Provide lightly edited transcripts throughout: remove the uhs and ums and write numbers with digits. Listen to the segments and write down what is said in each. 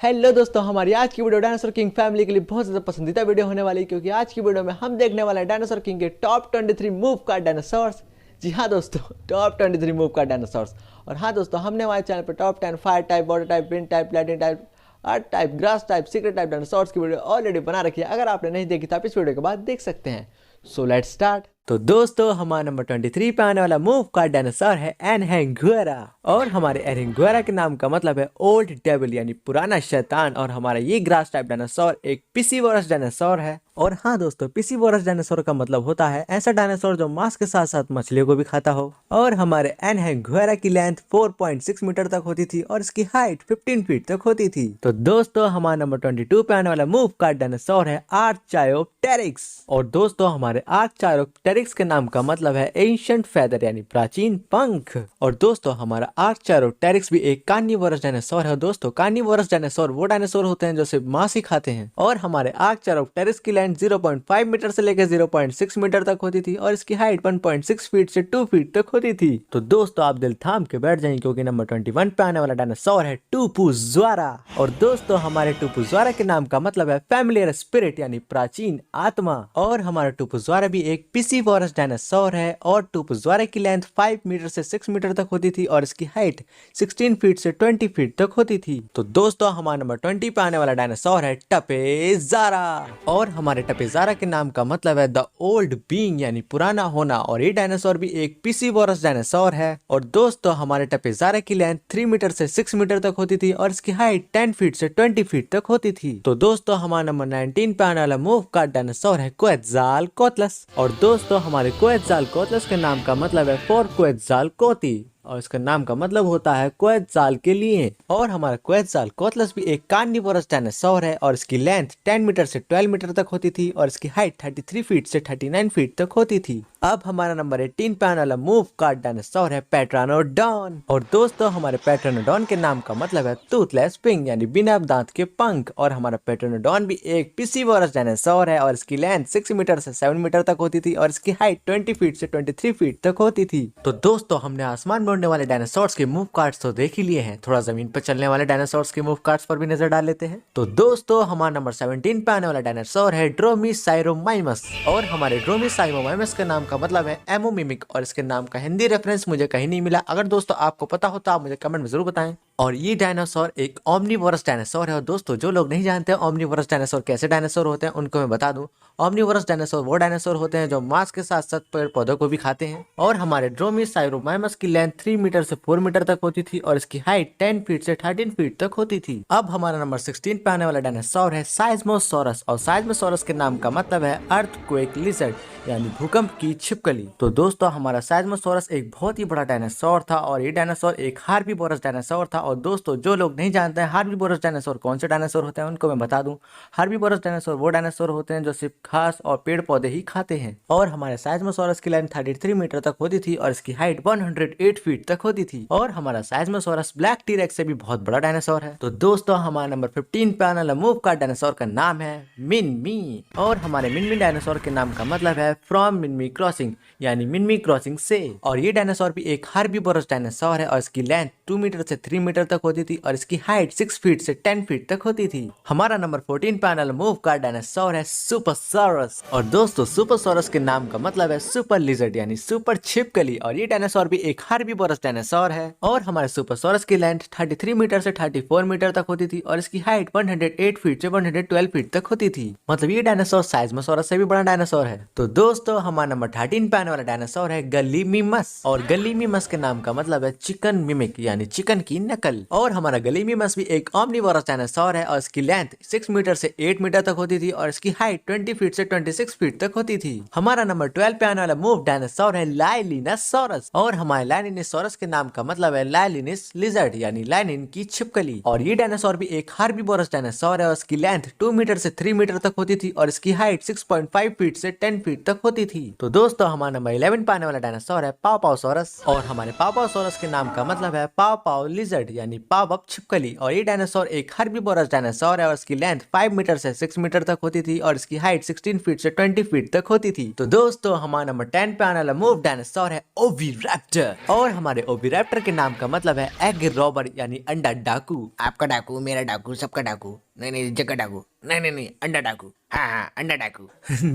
Hello दोस्तों, हमारी आज की वीडियो डायनासोर किंग फैमिली के लिए बहुत ज़्यादा पसंदीदा वीडियो होने वाली है, क्योंकि आज की वीडियो में हम देखने वाले हैं डायनासोर किंग के टॉप 23 मूव कार्ड डायनासोर्स। जी हाँ दोस्तों, टॉप 23 मूव कार्ड डायनासोर्स। और हाँ दोस्तों, हमने हमारे चैनल पर top 10 fire type, water type, wind type, प्लेटिन type, earth type, grass type, secret type dinosaurs की वीडियो ऑलरेडी बना रखी है। अगर आपने नहीं देखी तो आप इस वीडियो के बाद देख सकते हैं। So let's start. तो दोस्तों, हमारा नंबर 23 पे आने वाला मूव कार्ड डायनासोर है एनहेंगुएरा। और हमारे एनहेंगुएरा के नाम का मतलब है ओल्ड डेविल यानी पुराना शैतान। और हमारा ये ग्रास टाइप डायनासोर एक पिसीवोरस डायनासोर है। और हाँ दोस्तों, पिसीवोरस डायनासोर का मतलब होता है ऐसा डायनासोर जो मांस के साथ साथ मछलियों को भी खाता हो। और हमारे एनहेंगुएरा की लेंथ 4.6 मीटर तक होती थी और इसकी हाइट 15 फीट तक होती थी। तो दोस्तों, हमारा नंबर 22 पे आने वाला मूव कार्ड डायनासोर है आर्चायोप्टेरिक्स। और दोस्तों, हमारे आर्चायोप्टेरिक्स के नाम का मतलब है एंशिएंट फेदर यानी प्राचीन पंख। और दोस्तों, हमारा आर्चायोप्टेरिक्स भी एक कार्निवोरस डायनासोर है। दोस्तों, कार्निवोरस डायनासोर वो डायनासोर होते हैं जो सिर्फ मांस ही खाते हैं। और हमारे आर्चायोप्टेरिक्स की लेंथ 0.5 मीटर से लेकर 0.6 मीटर तक होती थी और इसकी हाइट 1.6 फीट से 2 फीट तक होती थी। तो दोस्तों, आप दिल थाम के बैठ जाएंगे, क्योंकि नंबर 21 पे आने वाला डायनासोर है टूपुज़वारा। और दोस्तों, हमारे टूपुज़वारा के नाम का मतलब है फैमिलियर स्पिरिट यानी प्राचीन आत्मा। और हमारा टूपुज़वारा भी एक पिसीवोरस डायनासोर है। और टूपुज़वारा की लेंथ 5 मीटर से 6 मीटर तक होती थी और इसकी हाइट 16 फीट से 20 फीट तक होती थी। तो दोस्तों, हमारा नंबर 20 पे आने वाला डायनासोर है टपेज़ारा। और हमारे टपेज़ारा के नाम का मतलब है द ओल्ड बीइंग यानी पुराना होना। और ये डायनासोर भी एक पिसीवोरस डायनासोर है। और दोस्तों, हमारे टपेज़ारा की लेंथ 3 मीटर से 6 मीटर तक होती थी और इसकी हाइट 10 फीट से 20 फीट तक होती थी। तो दोस्तों, हमारा नंबर 19 पे आने वाला मूव कार्ड डायनासोर है क्वेत्ज़ालकोत्लस। और दोस्तों, हमारे क्वेत्ज़ालकोत्लस के नाम का मतलब है फॉर क्वेत्ज़ालकोती। और इसका नाम का मतलब होता है क्वेत्ज़ाल के लिए। और हमारा क्वेत्ज़ालकोत्लस भी एक कार्निवोरस डायनासोर है और इसकी लेंथ 10 मीटर से 12 मीटर तक होती थी और इसकी हाइट 33 फीट से 39 फीट तक होती थी। अब हमारा नंबर 18 पे आने वाला मूव कार्ड डायनासोर है पेट्रानोडॉन। और दोस्तों, हमारे पेट्रानोडॉन के नाम का मतलब है टूथलेस विंग यानी बिना दांत के पंख। और हमारा पेट्रानोडॉन भी एक पिसीवोरस डायनासोर है और इसकी लेंथ 6 मीटर से 7 मीटर तक होती थी और इसकी हाइट 20 फीट से 23 फीट तक होती थी। तो दोस्तों, हमने आसमान में उड़ने वाले डायनासोर्स के मूव कार्ड्स तो देख ही लिए हैं, थोड़ा जमीन पर चलने वाले डायनासोर्स के मूव कार्ड्स पर भी नजर डाल लेते हैं। तो दोस्तों, हमारा नंबर 17 पे आने वाला डायनासोर है ड्रोमीसाइरोमाइमस। और हमारे ड्रोमीसाइरोमाइमस के नाम का मतलब है एमोमिमिक। और इसके नाम का हिंदी रेफरेंस मुझे कहीं नहीं मिला। अगर दोस्तों आपको पता हो तो आप मुझे कमेंट में जरूर बताएं। और ये डायनासोर एक ओमनीवोरस डायनासोर है। और दोस्तों, जो लोग नहीं जानते ओमनीवोरस डायनासोर कैसे डायनासोर होते हैं, उनको मैं बता दूं। ओमनीवोरस डायनासोर वो डायनासोर होते हैं जो मांस के साथ साथ पेड़ पौधों को भी खाते हैं। और हमारे ड्रोमीसाइरोमाइमस की लेंथ 3 मीटर से 4 मीटर तक होती थी और इसकी हाइट 10 फीट से 13 फीट तक होती थी। अब हमारा नंबर 16 पे आने वाला डायनासोर है साइज़मोसॉरस। और साइज़मोसॉरस के नाम का मतलब है अर्थक्वेक लिजर्ड यानी भूकंप की छिपकली। तो दोस्तों, हमारा साइज़मोसॉरस एक बहुत ही बड़ा डायनासोर था और ये डायनासोर एक हार्बीवोरस डायनासोर था। और दोस्तों, जो लोग नहीं जानते हैं हार्बीवोरस डायनासोर कौन से डायनासोर होते हैं, उनको मैं बता दूं। हार्बीवोरस डायनासोर वो डायनासोर होते हैं जो सिर्फ घास और पेड़ पौधे ही खाते हैं। और हमारे साइज़मोसॉरस की लेंथ 33 मीटर तक होती थी और इसकी हाइट 108 फीट तक होती थी। और हमारा साइज़मोसॉरस ब्लैक टी-रेक्स से भी बहुत बड़ा डायनासोर है। तो दोस्तों, हमारा नंबर 15 पे आने वाला मूव कार्ड डायनासोर का नाम है मिनमी। और हमारे मिनमी डायनासोर के नाम का मतलब है फ्रॉम मिनमी क्रॉसिंग यानी मिनमी क्रॉसिंग से। और ये डायनासोर भी एक हार्बीवोरस डायनासोर है और इसकी लेंथ 2 मीटर से 3 मीटर तक होती थी और इसकी हाइट 6 फीट से 10 फीट तक होती थी। हमारा नंबर 14 पे आने वाला मूव कार्ड डायनासोर है सुपरसॉरस। और दोस्तों, सुपरसॉरस के नाम का मतलब है सुपर लिजर्ड यानी सुपर छिपकली। और ये डायनासोर भी एक हार्बीवोरस डायनासोर है। और हमारे सुपरसॉरस की लेंथ 33 मीटर से 34 मीटर तक होती थी और इसकी हाइट 108 फीट से 112 फीट तक होती थी। मतलब ये डायनासोर साइज़मोसॉरस से भी बड़ा डायनासोर है। तो दोस्तों, हमारा नंबर 13 पे आने वाला डायनासोर है गलीमिमस। और गलीमिमस के नाम का मतलब है चिकन मिमिक यानी चिकन की नकल। और हमारा गलीमिमस भी एक ओमनीवोरस डायनासोर है और इसकी लेंथ 6 मीटर से 8 मीटर तक होती थी और इसकी हाइट 20 फीट से 26 फीट तक होती थी। हमारा नंबर 12 पे आने वाला मूव डायनासोर है लाइलिनोसॉरस। और हमारे लाइलिनोसॉरस के नाम का मतलब है लाइलिनिस लिजर्ड यानी लाइनिन की छिपकली। और ये डायनासोर भी एक हार्बीवोरस डायनासोर है और इसकी लेंथ 2 मीटर से 3 मीटर तक होती थी और इसकी हाइट 6.5 फीट से 10 फीट तक होती थी। तो दोस्तों, हमारा नंबर 11 पे आने वाला डायनासोर है पावपावसॉरस। और हमारे पावपावसॉरस के नाम का मतलब है पाव पाव लिजर्ड यानी पावक छिपकली। और ये डायनासोर एक हर्बीवोरस डायनासोर है और इसकी लेंथ 5 मीटर से 6 मीटर तक होती थी और इसकी हाइट 16 फीट से 20 फीट तक होती थी। तो दोस्तों हमारा नंबर 10 पे आने वाला मूव डायनासोर है ओविरैप्टर। और हमारे ओविरैप्टर के नाम का मतलब है एग रॉबर यानी अंडा डाकू। आपका डाकू, मेरा डाकू, सबका डाकू। नहीं जगह डाकू, नहीं अंडा डाकू। हाँ अंडा डाकू।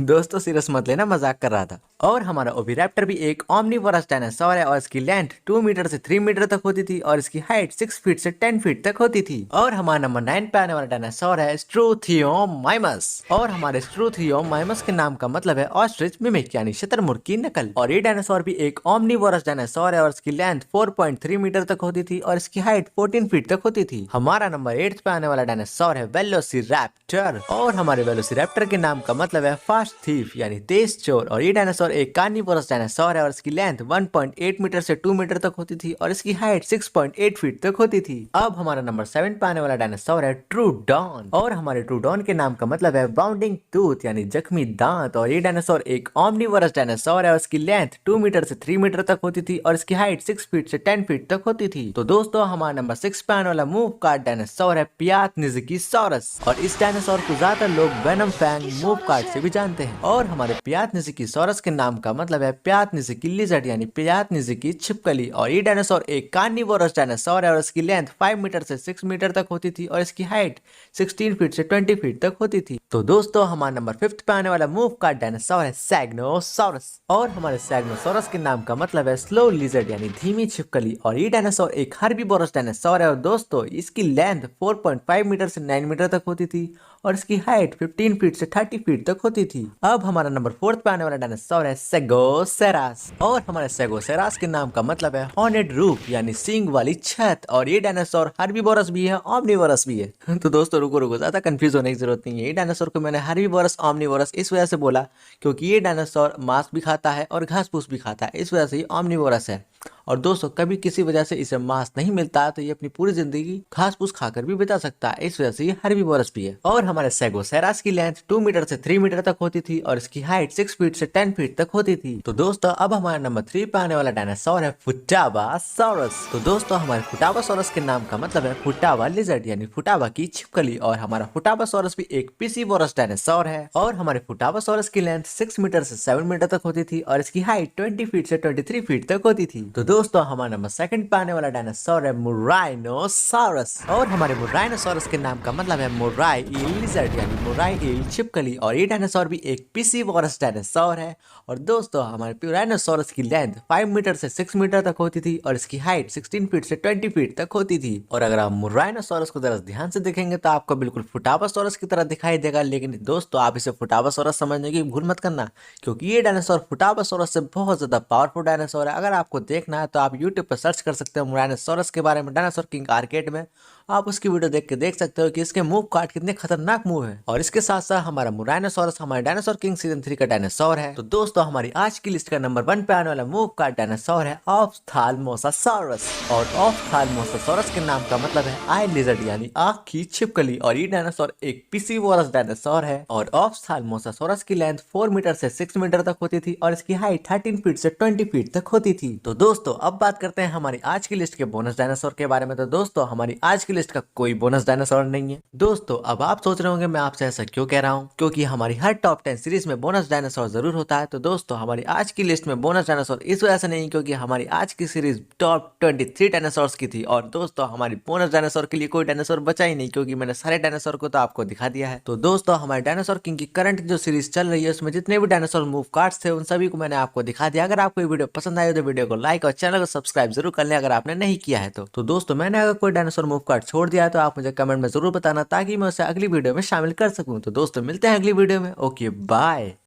दोस्तों सीरियस मत लेना, मजाक कर रहा था। और हमारा ओविरैप्टर भी एक ओमनीवोरस डायनासोर है और इसकी लेंथ 2 मीटर से 3 मीटर तक होती थी और इसकी हाइट 6 फीट से 10 फीट तक होती थी। और हमारा नंबर 9 पे आने वाला डायनासोर है स्ट्रूथियोमाइमस। और हमारे स्ट्रूथियोमाइमस के नाम का मतलब है ऑस्ट्रिच मिमिक यानी शुतुरमुर्ग की नकल। और ये डायनासोर भी एक ओमनीवोरस डायनासोर है और इसकी लेंथ 4.3 मीटर तक होती थी और इसकी हाइट 14 फीट तक होती थी। हमारा नंबर 8 पे आने वाला डायनासोर है वेलोसिरैप्टर। और हमारे वेलोसिरैप्टर के नाम का मतलब है फास्ट थीफ यानी तेज चोर। और ये डायनासोर एक कार्निवोरस डायनासोर है और इसकी लेंथ 1.8 मीटर से 2 मीटर तक होती थी और इसकी हाइट 6.8 फीट तक होती थी। अब हमारा नंबर 7 पे आने वाला डायनासोर है ट्रूडॉन। और हमारे ट्रूडॉन के नाम का मतलब है बाउंडिंग टूथ यानी जख्मी दांत। और ये डायनासोर एक ओमनीवोरस डायनासोर है और इसकी लेंथ 2 मीटर से 3 मीटर तक होती थी और इसकी हाइट 6 फीट से 10 फीट तक होती थी। तो दोस्तों हमारा नंबर 6 पे आने वाला मूव कार्ड डायनासोर है पियाथनिज़िकीसॉरस। और इस डायनासोर को ज्यादातर लोग वेनम फैंग मूव कार्ड से भी जानते हैं। और हमारे पियाथनिज़िकीसॉरस के नाम का मतलब है पियाथनिज़िकी लिजर्ड यानी पियाथनिज़िकी छिपकली। और ये डायनासोर एक कार्निवोरस डायनासोर है और इसकी लेंथ 5 मीटर से 6 मीटर तक होती थी और इसकी हाइट 16 फीट से 20 फीट तक होती थी। तो दोस्तों हमारा नंबर 5 पे आने वाला मूव कार्ड डायनासोर है सैग्नोसॉरस। और हमारे सैग्नोसॉरस के नाम का मतलब है स्लो लिजर्ड यानी धीमी छिपकली। और ये डायनासोर एक हर्बीवोरस डायनासोर है और दोस्तों इसकी लेंथ 4.5 मीटर से 9 मीटर तक होती थी और इसकी हाइट 15 फीट से 30 फीट तक होती थी। अब हमारा नंबर 4 पे आने वाला डायनासोर है सेगोसेरास। और हमारे सेगोसेरास के नाम का मतलब है हॉर्नेड रूफ यानी सींग वाली छत। और ये डायनासोर हर्बीवोरस भी है ओमनीवोरस भी है। तो दोस्तों रुको ज्यादा कंफ्यूज होने की जरूरत नहीं है। ये डायनासोर को मैंने हर्बीवोरस ओमनीवोरस इस वजह से बोला क्योंकि ये डायनासोर मांस भी खाता है और घास फूस भी खाता है, इस वजह से ये ओमनीवोरस है। और दोस्तों कभी किसी वजह से इसे मांस नहीं मिलता तो ये अपनी पूरी जिंदगी घास फूस खाकर भी बिता सकता है, इस वजह से ये हर्बीवोरस भी है। और हमारे सेगोसेरास की लेंथ 2 मीटर से 3 मीटर तक होती थी और इसकी हाइट 6 फीट से 10 फीट तक होती थी। तो दोस्तों अब हमारा नंबर 3 पे आने वाला डायनासोर है फुटावासॉरस। तो दोस्तों हमारे फुटावासॉरस के नाम का मतलब है फुटावा लिजर्ड यानी फुटावा की छिपकली। और हमारा फुटावासॉरस भी एक पिसीवोरस डायनासोर है। और हमारे फुटावासॉरस की लेंथ 6 मीटर से 7 मीटर तक होती थी और इसकी हाइट 20 फीट से 23 फीट तक होती थी। तो दोस्तों हमारा नंबर 2 पे आने वाला डायनासोर है मुराइनोसॉरस। और हमारे मुराइनोसॉरस के नाम का मतलब है मुराई ईल लिजर्ड यानी मुराई ईल छिपकली। और ये डायनासोर भी एक पिसीवोरस डायनासोर है। और दोस्तों हमारे मुराइनोसॉरस की लेंथ 5 मीटर से 6 मीटर तक होती थी और इसकी हाइट 16 फीट से 20 फीट तक होती थी। और अगर आप मुराइनोसॉरस को जरा ध्यान से देखेंगे तो आपको बिल्कुल फुटावासॉरस की तरह दिखाई देगा, लेकिन दोस्तों आप इसे फुटावासॉरस समझने की भूल मत करना क्योंकि ये डायनासोर फुटावासॉरस से बहुत ज्यादा पावरफुल डायनासोर है। अगर आपको देखना है तो आप यूट्यूब पर सर्च कर सकते हो मुराइनोसॉरस के बारे में, डायनासोर किंग आर्केड में आप उसकी वीडियो देख के देख सकते हो कि इसके मूव कार्ड कितने खतरनाक मूव है। और इसके साथ साथ हमारा मुराइनोसॉरस हमारे डायनासोर किंग सीजन 3 का डायनासोर है। तो दोस्तों हमारी आज की लिस्ट का नंबर 1 पे आने वाला मूव कार्ड डायनासोर है ऑफ्थाल्मोसासॉरस। और ऑफ्थाल्मोसासॉरस के नाम का मतलब है आई लिजर्ड यानी आंख की छिपकली। और ये डायनासोर एक पिसीवोरस डायनासोर है। और ऑफ्थाल्मोसासॉरस की लेंथ 4 मीटर से 6 मीटर तक होती थी और इसकी हाइट 13 फीट से 20 फीट तक होती थी। तो दोस्तों अब बात करते हैं हमारी आज की लिस्ट के बोनस डायनासोर के बारे में। तो दोस्तों हमारी आज की लिस्ट का कोई बोनस डायनासोर नहीं है। दोस्तों अब आप सोच रहे होंगे मैं आपसे ऐसा क्यों कह रहा हूँ, क्योंकि हमारी हर टॉप 10 सीरीज में बोनस डायनासोर जरूर होता है। तो दोस्तों हमारी आज की लिस्ट में बोनस डायनासोर इस वजह से नहीं क्योंकि हमारी आज की सीरीज टॉप 23 डायनासोर्स की थी। और दोस्तों हमारी बोनस डायनासोर के लिए कोई डायनासोर बचा ही नहीं क्योंकि मैंने सारे डायनासोर को तो आपको दिखा दिया है। तो दोस्तों हमारे डायनासोर किंग की करंट जो सीरीज चल रही है उसमें जितने भी डायनासोर मूव कार्ड्स थे उन सभी को मैंने आपको दिखा दिया। अगर आपको ये वीडियो पसंद आए तो वीडियो को लाइक और चैनल को सब्सक्राइब जरूर कर लें अगर आपने नहीं किया है तो दोस्तों मैंने अगर कोई डायनासोर मूव कार्ड छोड़ दिया है तो आप मुझे कमेंट में जरूर बताना ताकि मैं उसे अगली वीडियो में शामिल कर सकूं। तो दोस्तों मिलते हैं अगली वीडियो में। Okay bye.